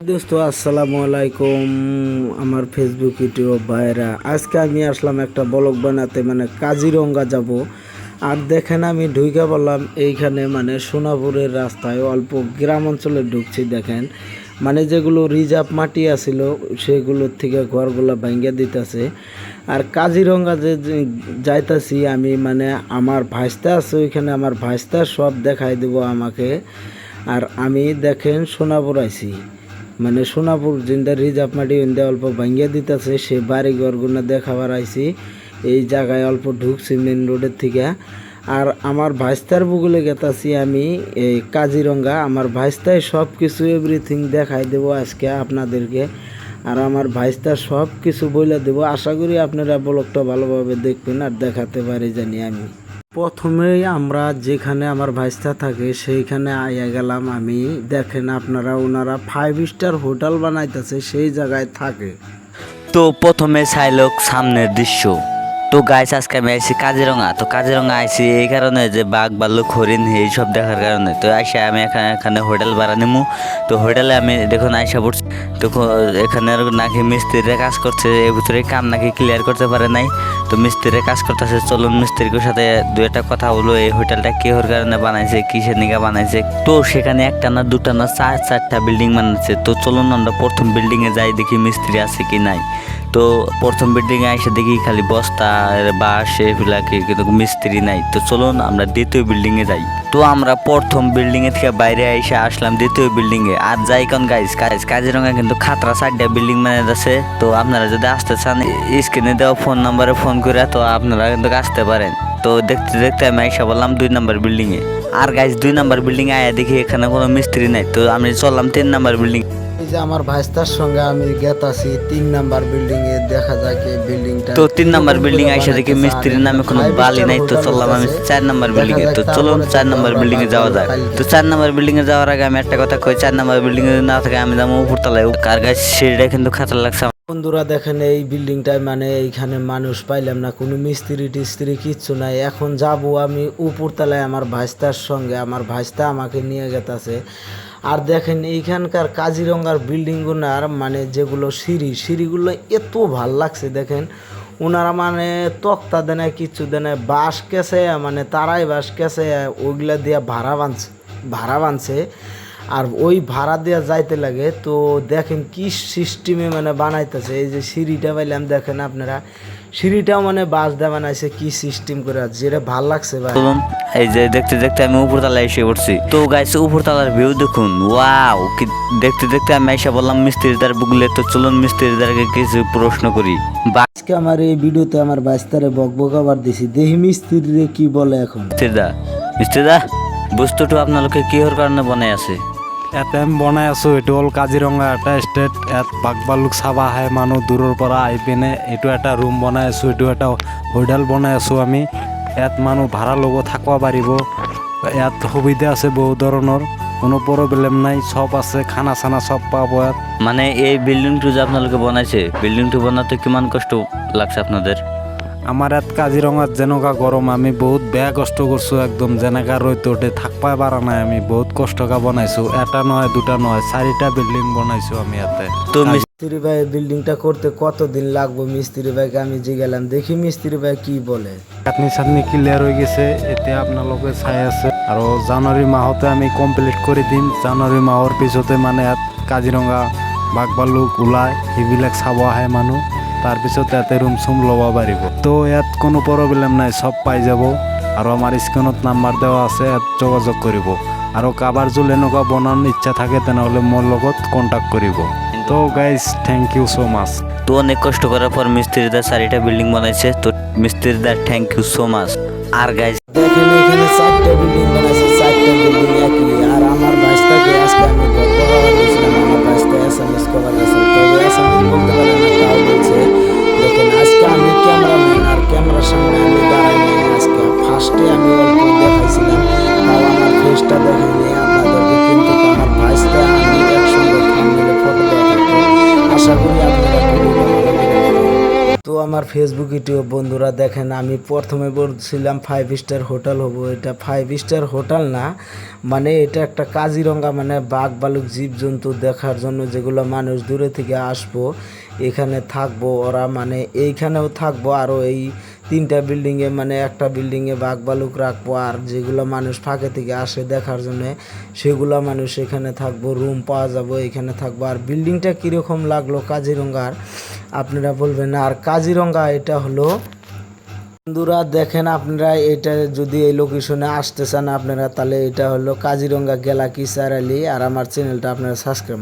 দোস্ত আসসালামু আলাইকুম আমার ফেসবুক ইউটিউব ভাইরা। আজকে আমি আসলাম একটা ব্লগ বানাতে, কাজিরঙ্গা যাব। আর দেখেন আমি ঢুকে বললাম এইখানে সোনাপুরের রাস্তায় অল্প গ্রাম অঞ্চলে ঢুকছি। দেখেন যেগুলো রিজার্ভ মাটি আছিল সেগুলোর থেকে ঘরগুলো ভাঙ্গা দিতেছে। আর কাজিরঙ্গা যে যাইতাছি আমি, আমার ভাইস্তা আছে ওইখানে, আমার ভাইস্তা সব দেখাই দেব আমাকে। আর আমি দেখেন সোনাপুর আইছি, সোনাপুর জিন্দা রিজার্ভ মাটি ইন্দা অল্প ভাঙ্গিয়া দিতেছে, সে বাড়ি ঘরগুলো দেখাবার আইছি। এই জায়গায় অল্প ঢুকছি মেন রোডের থেকে। আর আমার ভাইস্তার বুগুলে গেতাছি আমি এই কাজিরঙ্গা। আমার ভাইস্তায় সব কিছু এভরিথিং দেখাই দেব আজকে আপনাদেরকে। আর আমার ভাইস্তার সব কিছু বলে দেব। আশা করি আপনারা ব্লগটা ভালোভাবে দেখবেন আর দেখাতে পারি জানি আমি। প্রথমেই আমরা যেখানে আমার ভাইস্তা থাকে সেইখানে আইয়া গেলাম আমি। দেখেন আপনারা, ওনারা 5 স্টার হোটেল বানাইতেছে, সেই জায়গায় থাকে। তো প্রথমে চাইলোক সামনের দৃশ্য। তো গাইস আজকে আমি আইছি কাজিরঙ্গা। তো কাজিরঙ্গা আইছি এই কারণে যে বাঘ ভাল্লুক হরিণ এইসব দেখার কারণে। তো আইসা আমি এখানে হোটেল ভাড়া নিমু। তো হোটেলে আমি দেখুন আইসা পড়ছি। তো এখানে নাকি মিস্ত্রিরা কাজ করছে, এর ভিতরে কাম নাকি ক্লিয়ার করতে পারে নাই। তো মিস্ত্রিরা কাজ করতেছে, চলুন মিস্ত্রির সাথে দু একটা কথা বলো। এই হোটেলটা কিহর কারণে বানাইছে, কিসের নিগা বানাইছে। তো সেখানে একটা না দুটা না চারটা বিল্ডিং বানাচ্ছে। তো চলুন আমরা প্রথম বিল্ডিং এ যাই, দেখি মিস্ত্রি আছে কি নাই। তো প্রথম বিল্ডিং এ এসে দেখি খালি বস্তা বাঁশ এগুলাকে, কিন্তু মিস্ত্রি নাই। তো চলুন আমরা দ্বিতীয় বিল্ডিং এ যাই। তো আমরা প্রথম বিল্ডিং এর থেকে বাইরে এসে আসলাম দ্বিতীয় বিল্ডিং এ। আর যাই কোন গাইস কাজিরঙ্গা কিন্তু খাতরা 4টা বিল্ডিং বানাইতেছে। তো আপনারা যদি আসতে চান স্ক্রিনে দেওয়া ফোন নাম্বারে ফোন করে তো আপনারা কিন্তু আসতে পারেন। তো দেখতে দেখতে আমি এসে বললাম 2 নম্বর বিল্ডিং এ। আর গাইস 2 নম্বর বিল্ডিং এ আয়া দেখি এখানে কোনো মিস্ত্রি নাই। তো আমি চললাম 3 নম্বর বিল্ডিং। এই যে আমার ভাইস্তার সঙ্গে আমি গেতাছি 3 নাম্বার বিল্ডিং এ। দেখা যায় কি বিল্ডিংটা, তো 3 নম্বর বিল্ডিং আইসা দেখি মিস্ত্রির নামে কোনো বালি নাই। তো চললাম আমি 4 নম্বর বিল্ডিং এ। তো চলুন 4 নম্বর বিল্ডিং এ যাওয়া যাক। তো 4 নম্বর বিল্ডিং এ যাওয়ার আগে আমি একটা কথা কই, 4 নম্বর বিল্ডিং এ না থাকে আমি যাবো উপরতলায়। কার গাছ সিঁড়িটা কিন্তু খাতার লাগছে। বন্ধুরা দেখেন এই বিল্ডিংটায় এইখানে মানুষ পাইলাম না, কোনো মিস্ত্রি টিস্ত্রি কিচ্ছু নাই। এখন যাব আমি উপরতলায় আমার ভাইস্তার সঙ্গে। আমার ভাইস্তা আমাকে নিয়ে গেতাছে। আর দেখেন এইখানকার কাজিরঙ্গার বিল্ডিংগুলোর যেগুলো সিঁড়িগুলো এত ভাল লাগছে। দেখেন ওনারা তক্তা দেনে কিচ্ছু দেনে, বাঁশ কেসে তারাই বাঁশ কেসে ওইগুলা দিয়ে ভাড়া বানছে। আর ওই ভাড়া দেওয়া যাইতে লাগে। তো দেখেন কি সিস্টেমে বানাইতেছে। এই যে সিঁড়িটা পাইলাম, দেখেন আপনারা সিঁড়িটাও বাঁশ দিয়ে বানাইছে, কি সিস্টেম করে, যেটা ভাল লাগছে ভাই। এই যে দেখতে দেখতে আমি উপরতলায় এসে পড়ছি। তো গাইস উপরতলার ভিউ দেখুন, ওয়াও! দেখতে দেখতে আমি এসে বললাম মিস্ত্রিদার বুগলে। তো চলুন মিস্ত্রিদারকে কিছু প্রশ্ন করি। আজকে আমার এই ভিডিওতে আমার বাইস্তারে বকবকাবার দিছি, দেখি মিস্ত্রিরে কি বলে। এখন মিস্ত্রিদা বস্তুটো আপনালোকে কিহর কারণে বনাই আছে? ইয়াতে আমি বনাই আছো, এইটো হ'ল কাজিৰঙা এটা ষ্টেট। ইয়াত বাঘ ভালুক চাব আহে মানুহ দূৰৰ পৰা আহি পিনে। এইটো এটা ৰুম বনাই আছো, এইটো এটা হোটেল বনাই আছো আমি। ইয়াত মানুহ ভাড়া ল'ব, থাকিব পাৰিব। ইয়াত সুবিধা আছে বহু ধৰণৰ, কোনো প্ৰব্লেম নাই, সব আছে, খানা চানা সব পাব ইয়াত। এই বিল্ডিংটো যে আপনালোকে বনাইছে, বিল্ডিংটো বনাতে কিমান কষ্ট লাগছে আপনাদের? আমাৰ ইয়াত কাজিৰঙাত যেনেকুৱা গৰম, আমি বহুত বেয়া কষ্ট করছো। একদম যেনেকা রোদ ওঠে থাকবাই পারা নাই। আমি বহুত কষ্টকা বনাইছো, এটা নহয় দুটা নহয় 4টা বিল্ডিং বনাইছো আমি ইয়াতে। তো মিস্ত্রি ভাই বিল্ডিংটা করতে কতদিন লাগবে মিস্ত্রি ভাইকে আমি জিজ্ঞালাম, দেখি মিস্ত্রি ভাই কি বলে। চাটনি চাটনি ক্লিয়ার হৈ গৈছে, এতিয়া আপোনালোকে চাই আছে। আৰু জানুৱাৰী মাহতে আমি কমপ্লিট কৰি দিম। জানুৱাৰী মাহৰ পিছতে ইয়াত কাজিৰঙা বাঘ ভালুক ওলায়, সেইবিলাক চাব আহে মানুহ। তাৰপিছত ইয়াতে ৰুম চুম ল'ব পাৰিব। তো ইয়াত কোনো প্ৰব্লেম নাই, সব পাই যাব। আৰু আমাৰ স্ক্ৰীণত নাম্বাৰ দেওয়া আছে, ইয়াত যোগাযোগ কৰিব। আৰু কাৰোবাৰ যদি এনেকুৱা বনাৰ ইচ্ছা থাকে তেনেহ'লে মোৰ লগত কণ্টেক্ট কৰিব। তো guys thank you so much. তো অনেক কষ্ট করার পর মিস্ত্রিদার 4টা বিল্ডিং বানাইছে। তো মিস্ত্রিদার থ্যাংক ইউ সো মাচ। আর গাইজ দেখেন এখানে 4টা বিল্ডিং বানাইছে, 4টা বিল্ডিং একই। আর আমার ভাইস্তাকে আজকে আমি বকবকাবার দিয়েছিলাম, আমার ভাইস্তা এসএমএস করা গেছে, তবে এসএমএস বলতে পারে না, তাও বলছে। দেখেন আজকে আমি ক্যামেরাম্যান, আর ক্যামেরার সামনে আমি দাঁড়াই নাই। আজকে ফার্স্টে আমি অল্প দেখাইছিলাম, তাও আমার ফেসটা দেখেনি আপনাদেরকে, কিন্তু আমার ভাইস্তা আমি একসঙ্গে থাম্বনেইলে ফটো দেওয়া থাকবো। আশা করি আপনারা ভিডিওটা ভালো লেগে যাবে। তো আমার ফেসবুক ইউটিউব বন্ধুরা দেখেন, আমি প্রথমে বলছিলাম 5 স্টার হোটেল হবো, এটা 5 স্টার হোটেল না, মানে এটা একটা কাজিরঙ্গা, মানে বাঘ ভালুক জীবজন্তু দেখার জন্য যেগুলো মানুষ দূরে থেকে আসবো এখানে থাকবো ওরা, মানে এইখানেও থাকবো, আরও এই 3টা বিল্ডিংয়ে, মানে একটা বিল্ডিংয়ে বাঘ ভালুক রাখবো, আর যেগুলো মানুষ ফাঁকে থেকে আসে দেখার জন্য সেগুলো মানুষ এখানে থাকবো, রুম পাওয়া যাবো, এখানে থাকবো। আর বিল্ডিংটা কীরকম লাগলো কাজিরঙ্গার আপনারা বলবেন। আর কাজিরঙ্গা এটা হলো বন্ধুরা দেখেন, আপনারা এটা যদি এই লোকেশনে আসতে চান আপনারা, তাহলে এটা হলো কাজিরঙ্গা গ্যালাক্সি সারালি। আর আমার চ্যানেলটা আপনারা সাবস্ক্রাইব